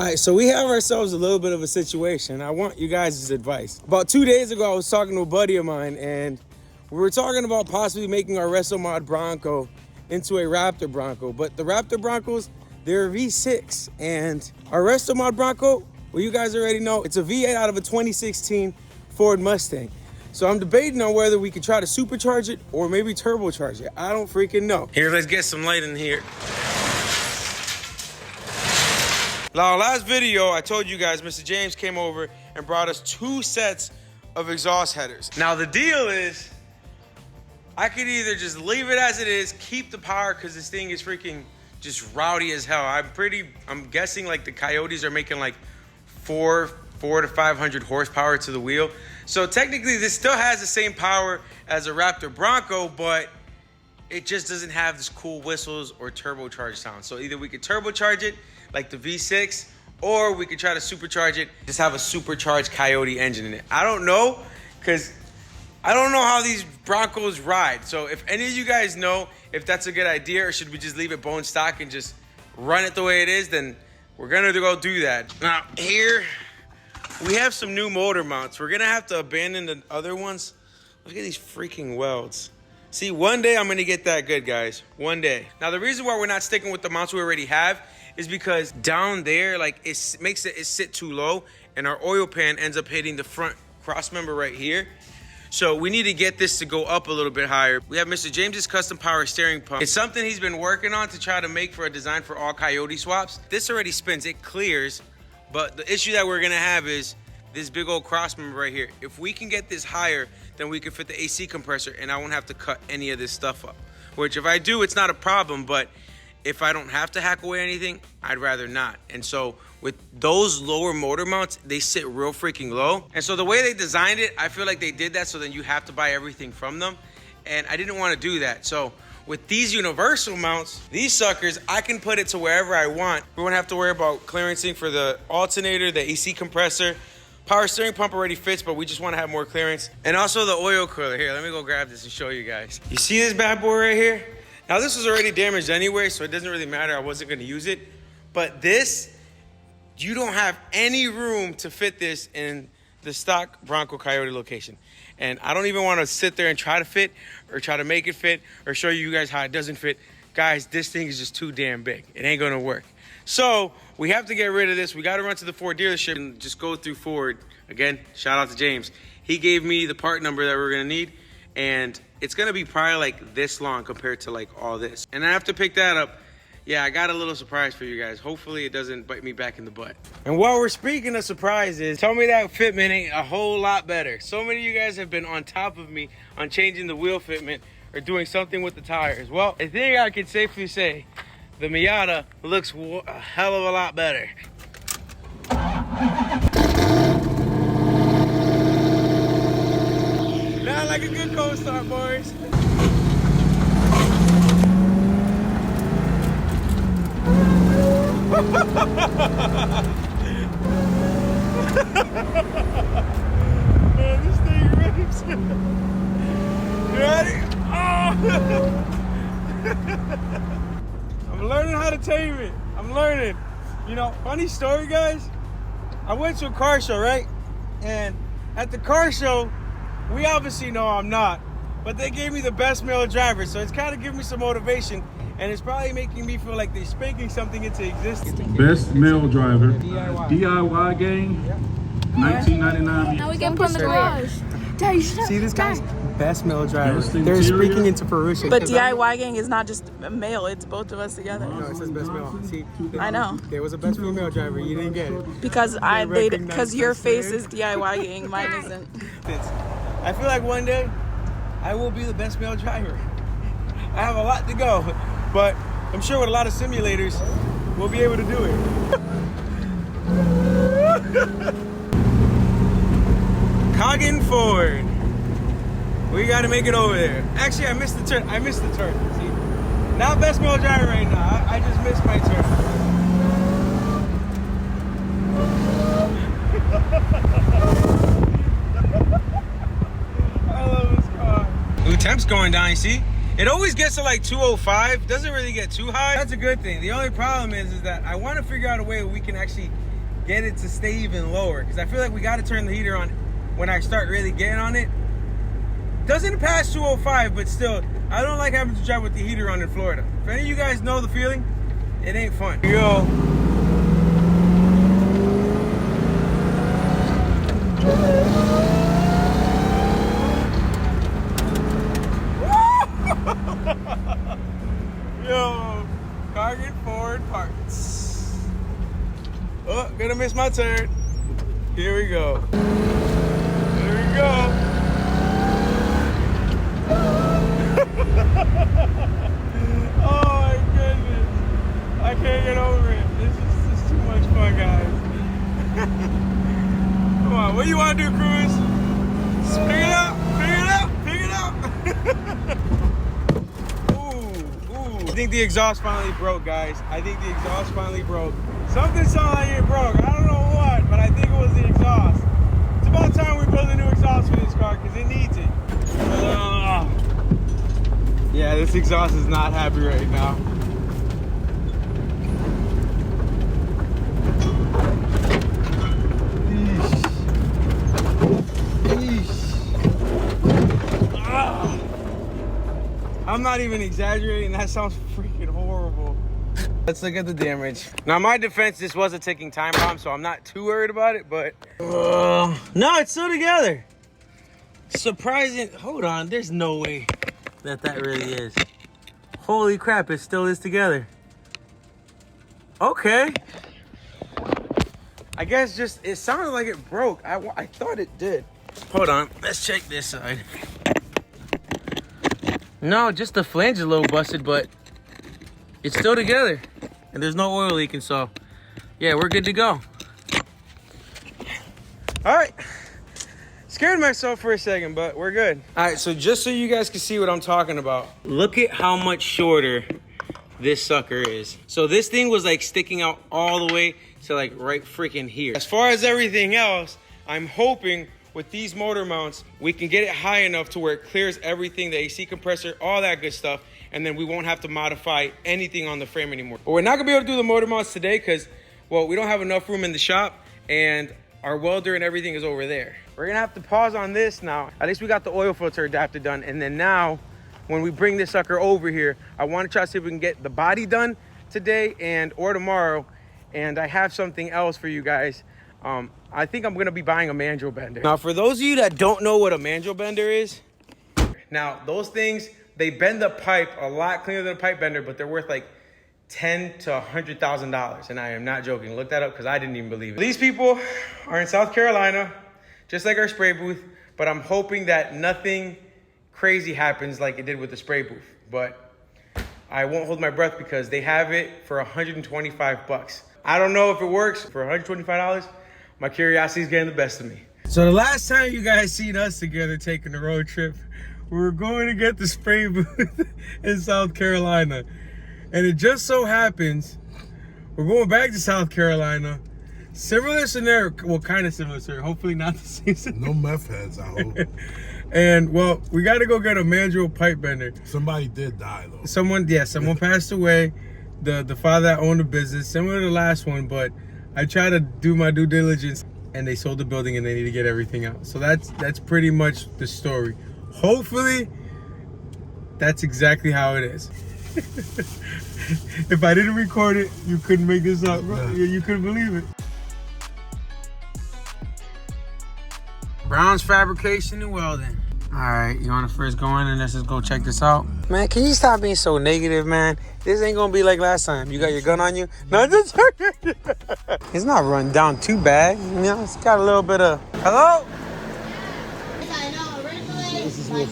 All right, so we have ourselves a little bit of a situation. I want you guys' advice. About 2 days ago, I was talking to a buddy of mine, and we were talking about possibly making our WrestleMod Bronco into a Raptor Bronco. But the Raptor Broncos, they're a V6. And our WrestleMod Bronco, well, you guys already know, it's a V8 out of a 2016 Ford Mustang. So I'm debating on whether we could try to supercharge it or maybe turbocharge it. I don't freaking know. Here, let's get some light in here. Now, last video, I told you guys, Mr. James came over and brought us 2 sets of exhaust headers. Now, the deal is, I could either just leave it as it is, keep the power, because this thing is freaking just rowdy as hell. I'm guessing like the Coyotes are making like 400 to 500 horsepower to the wheel. So technically, this still has the same power as a Raptor Bronco, but it just doesn't have this cool whistles or turbocharged sound. So either we could turbocharge it like the V6, or we could try to supercharge it, just have a supercharged Coyote engine in it. I don't know, because I don't know how these Broncos ride. So if any of you guys know if that's a good idea, or should we just leave it bone stock and just run it the way it is, then we're gonna go do that. Now here, we have some new motor mounts. We're gonna have to abandon the other ones. Look at these freaking welds. See, one day I'm gonna get that good, guys. One day. Now, the reason why we're not sticking with the mounts we already have is because down there, like, it makes it sit too low, and our oil pan ends up hitting the front cross member right here. So we need to get this to go up a little bit higher. We have Mr. James's custom power steering pump. It's something he's been working on to try to make for a design for all Coyote swaps. This already spins, it clears, but the issue that we're gonna have is this big old cross member right here. If we can get this higher, then we can fit the AC compressor and I won't have to cut any of this stuff up. Which if I do, it's not a problem, but if I don't have to hack away anything, I'd rather not. And so with those lower motor mounts, they sit real freaking low. And so the way they designed it, I feel like they did that so then you have to buy everything from them. And I didn't want to do that. So with these universal mounts, these suckers, I can put it to wherever I want. We won't have to worry about clearancing for the alternator, the AC compressor. Power steering pump already fits, but we just want to have more clearance. And also the oil cooler. Here, let me go grab this and show you guys. You see this bad boy right here? Now this was already damaged anyway, so it doesn't really matter. I wasn't gonna use it. But this, you don't have any room to fit this in the stock Bronco Coyote location. And I don't even wanna sit there and try to fit or try to make it fit or show you guys how it doesn't fit. Guys, this thing is just too damn big. It ain't gonna work. So we have to get rid of this. We gotta run to the Ford dealership and just go through Ford. Again, shout out to James. He gave me the part number that we're gonna need, and it's gonna be probably like this long compared to like all this. And I have to pick that up. Yeah, I got a little surprise for you guys. Hopefully it doesn't bite me back in the butt. And while we're speaking of surprises, tell me that fitment ain't a whole lot better. So many of you guys have been on top of me on changing the wheel fitment or doing something with the tires. Well, I think I can safely say the Miata looks a hell of a lot better. Not like a good cold start, boys. Man, this thing rips. You ready? Oh! I'm learning how to tame it. I'm learning. You know, funny story, guys. I went to a car show, right? And at the car show, we obviously know I'm not, but they gave me the best male driver, so it's kind of giving me some motivation, and it's probably making me feel like they're spanking something into existence. Best male driver, DIY gang, 1999. Now we can put in the garage. See this, guys? Best male driver. They're speaking into fruition. But DIY gang is not just a male, it's both of us together. No, it says best male. See, I know. there was a best female driver. You didn't get it. Because your face is DIY gang, mine isn't. I feel like one day I will be the best male driver. I have a lot to go, but I'm sure with a lot of simulators, we'll be able to do it. Coggin Ford. We gotta make it over there. Actually, I missed the turn. See, not best male driver right now. I just missed my turn. I love this car. Ooh, temp's going down, you see? It always gets to like 205. Doesn't really get too high. That's a good thing. The only problem is that I want to figure out a way where we can actually get it to stay even lower. Because I feel like we got to turn the heater on when I start really getting on it. Doesn't pass 205, but still, I don't like having to drive with the heater on in Florida. If any of you guys know the feeling, it ain't fun. Here we go. Yo, Cargan Ford parts. Oh, gonna miss my turn. Here we go. Here we go. Oh my goodness. I can't get over it. This is too much fun, guys. Come on, what do you want to do, Cruz? Pick it up, pick it up, pick it up. Ooh. I think the exhaust finally broke, guys. I think the exhaust finally broke. Something sounded like it broke. I don't know what, but I think it was the exhaust. It's about time we build a new exhaust for this car because it needs it. Yeah, this exhaust is not happy right now. I'm not even exaggerating, that sounds freaking horrible. Let's look at the damage. Now, in my defense, this was a ticking time bomb, so I'm not too worried about it, but... no, it's still together. Surprising. Hold on, there's no way that really is. Holy crap, it still is together. Okay. I guess just, it sounded like it broke. I thought it did. Hold on, let's check this side. No, just the flange is a little busted, but it's still together. And there's no oil leaking, so yeah, we're good to go. All right. Scared myself for a second, but we're good. All right, so just so you guys can see what I'm talking about, look at how much shorter this sucker is. So this thing was like sticking out all the way to like right freaking here. As far as everything else, I'm hoping with these motor mounts, we can get it high enough to where it clears everything, the AC compressor, all that good stuff, and then we won't have to modify anything on the frame anymore. But we're not gonna be able to do the motor mounts today because, well, we don't have enough room in the shop, and our welder and everything is over there. We're gonna have to pause on this now. At least we got the oil filter adapter done, and then now, when we bring this sucker over here, I wanna try to see if we can get the body done today or tomorrow, and I have something else for you guys. I think I'm gonna be buying a mandrel bender. Now, for those of you that don't know what a mandrel bender is, now those things, they bend the pipe a lot cleaner than a pipe bender, but they're worth like $10,000 to $100,000, and I am not joking. Look that up because I didn't even believe it. These people are in South Carolina, just like our spray booth, but I'm hoping that nothing crazy happens like it did with the spray booth. But I won't hold my breath because they have it for $125. I don't know if it works for $125. My curiosity is getting the best of me. So the last time you guys seen us together taking a road trip, we were going to get the spray booth in South Carolina. And it just so happens, we're going back to South Carolina. Similar scenario, well, kind of similar scenario, hopefully not the same scenario. No meth heads, I hope. And, well, we got to go get a mandrel pipe bender. Somebody did die, though. Someone passed away. The father that owned the business, similar to the last one, but I try to do my due diligence, and they sold the building and they need to get everything out. So that's pretty much the story. Hopefully, that's exactly how it is. If I didn't record it, you couldn't make this up. Yeah. You couldn't believe it. Brown's Fabrication and Welding. All right, you want to first go in and let's just go check this out? Man, can you stop being so negative, man? This ain't gonna be like last time. You got your gun on you? No, just it's not run down too bad. You know, it's got a little bit of... Hello? I know, originally, my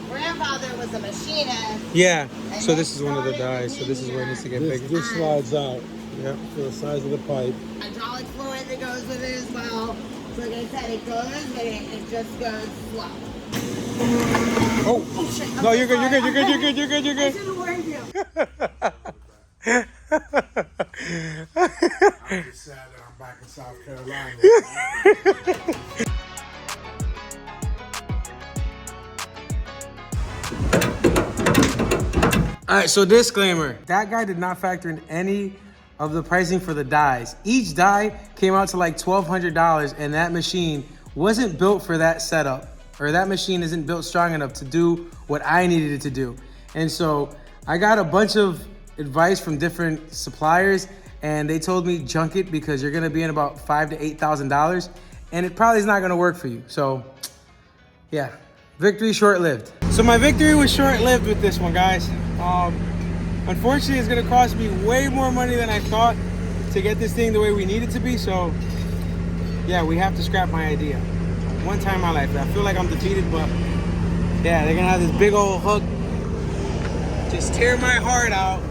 grandfather was a machinist. Yeah, so this is one of the dies, so this is where it needs to get bigger. This slides out. Yeah. For the size of the pipe. Hydraulic fluid that goes with it as well. So like I said, it goes, but it just goes slow. Oh shit. No, you're good, you're good, you're good, you're good, you're good, you're good. I should have warned you. I'm just sad that I'm back in South Carolina. All right, so disclaimer. That guy did not factor in any of the pricing for the dies. Each die came out to like $1,200, and that machine wasn't built for that setup, or that machine isn't built strong enough to do what I needed it to do. And so I got a bunch of advice from different suppliers, and they told me junk it because you're gonna be in about $5,000 to $8,000, and it probably is not gonna work for you. So yeah, victory short-lived. So my victory was short-lived with this one, guys. Unfortunately, it's gonna cost me way more money than I thought to get this thing the way we need it to be. So yeah, we have to scrap my idea. One time in my life, I feel like I'm defeated, but yeah, they're gonna have this big old hook, just tear my heart out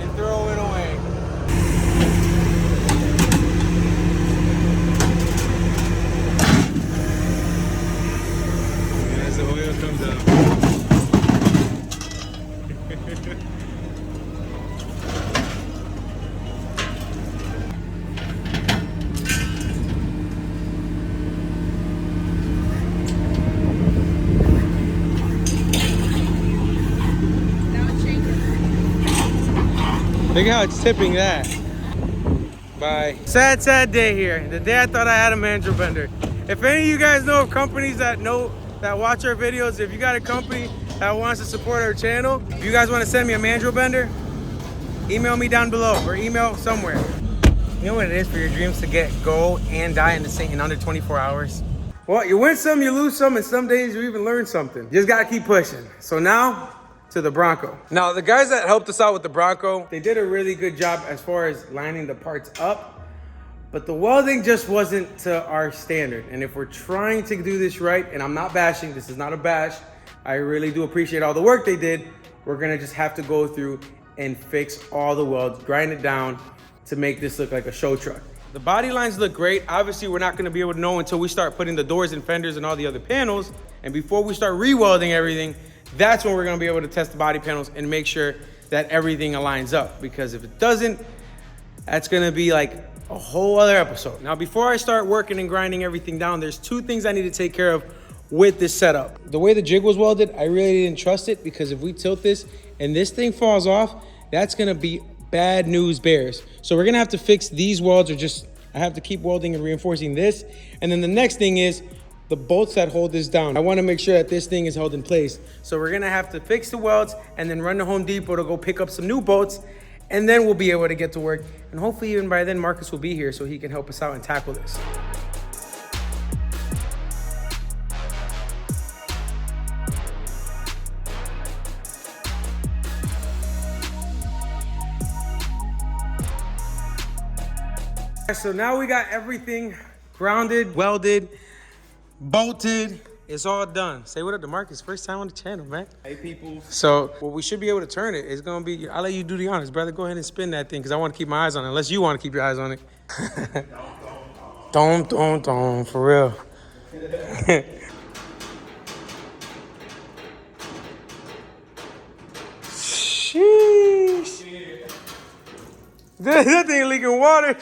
and throw it away. And as the oil comes out. Look how it's tipping that. Bye. Sad day here. The day I thought I had a mandrel bender. If any of you guys know of companies that watch our videos, if you got a company that wants to support our channel, if you guys want to send me a mandrel bender, email me down below or email somewhere. You know what it is for your dreams to get gold and die in under 24 hours? Well, you win some, you lose some, and some days you even learn something. You just gotta keep pushing. So now, to the Bronco. Now, the guys that helped us out with the Bronco, they did a really good job as far as lining the parts up, but the welding just wasn't to our standard. And if we're trying to do this right, and I'm not bashing, this is not a bash, I really do appreciate all the work they did, we're gonna just have to go through and fix all the welds, grind it down to make this look like a show truck. The body lines look great. Obviously, we're not gonna be able to know until we start putting the doors and fenders and all the other panels. And before we start re-welding everything, that's when we're gonna be able to test the body panels and make sure that everything aligns up. Because if it doesn't, that's gonna be like a whole other episode. Now, before I start working and grinding everything down, there's two things I need to take care of with this setup. The way the jig was welded, I really didn't trust it, because if we tilt this and this thing falls off, that's gonna be bad news bears. So we're gonna have to fix these welds, or just, I have to keep welding and reinforcing this. And then the next thing is the bolts that hold this down. I wanna make sure that this thing is held in place. So we're gonna have to fix the welds and then run to Home Depot to go pick up some new bolts, and then we'll be able to get to work. And hopefully even by then, Marcus will be here so he can help us out and tackle this. So now we got everything grounded, welded, bolted. It's all done. Say what up to Marcus. First time on the channel, man. Hey, people. So, well, we should be able to turn it. It's going to be, I'll let you do the honors, brother. Go ahead and spin that thing, because I want to keep my eyes on it, unless you want to keep your eyes on it. Don't, for real. Sheesh. That thing leaking water.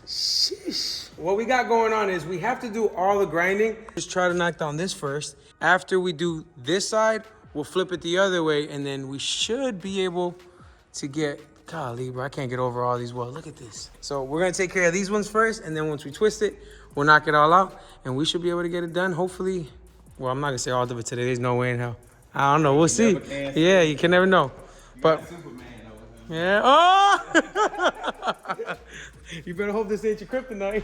Sheesh. What we got going on is we have to do all the grinding. Just try to knock down this first. After we do this side, we'll flip it the other way, and then we should be able to get, golly, bro, I can't get over all these welds. Look at this. So we're gonna take care of these ones first, and then once we twist it, we'll knock it all out, and we should be able to get it done, hopefully. Well, I'm not gonna say all of it today. There's no way in hell. I don't know, we'll see. Yeah, you can never know. But yeah, oh! You better hope this ain't your kryptonite.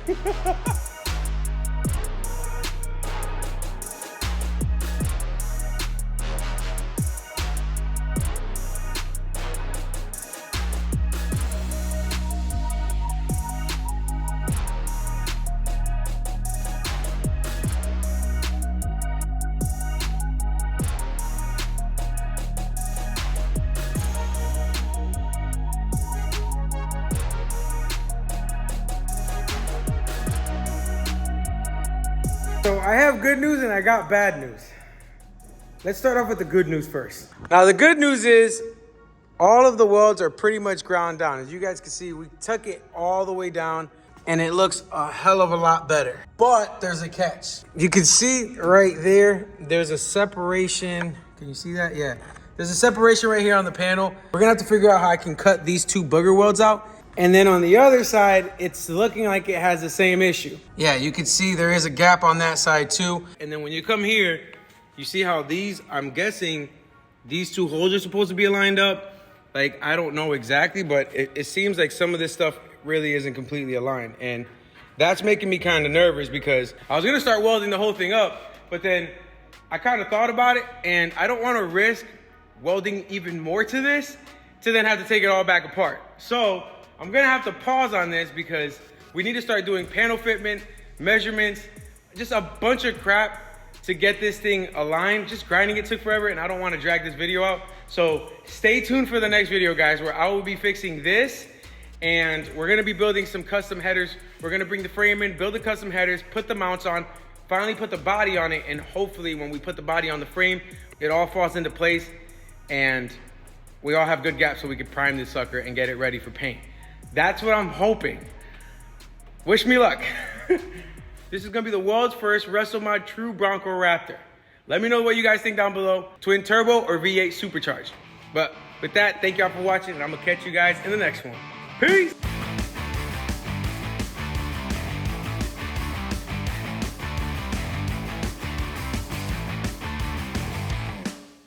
So I have good news and I got bad news. Let's start off with the good news first. Now the good news is all of the welds are pretty much ground down. As you guys can see, we tuck it all the way down and it looks a hell of a lot better. But there's a catch. You can see right there, there's a separation. Can you see that? Yeah. There's a separation right here on the panel. We're gonna have to figure out how I can cut these two booger welds out. And then on the other side, it's looking like it has the same issue. Yeah, you can see there is a gap on that side too. And then when you come here, you see how these, I'm guessing these two holes are supposed to be lined up. Like, I don't know exactly, but it seems like some of this stuff really isn't completely aligned. And that's making me kind of nervous because I was gonna start welding the whole thing up, but then I kind of thought about it and I don't wanna risk welding even more to this to then have to take it all back apart. So I'm gonna have to pause on this because we need to start doing panel fitment, measurements, just a bunch of crap to get this thing aligned. Just grinding it took forever and I don't wanna drag this video out. So stay tuned for the next video, guys, where I will be fixing this and we're gonna be building some custom headers. We're gonna bring the frame in, build the custom headers, put the mounts on, finally put the body on it, and hopefully when we put the body on the frame, it all falls into place and we all have good gaps so we can prime this sucker and get it ready for paint. That's what I'm hoping. Wish me luck. This is gonna be the world's first WrestleMod True Bronco Raptor. Let me know what you guys think down below. Twin turbo or V8 supercharged. But with that, thank y'all for watching and I'm gonna catch you guys in the next one. Peace.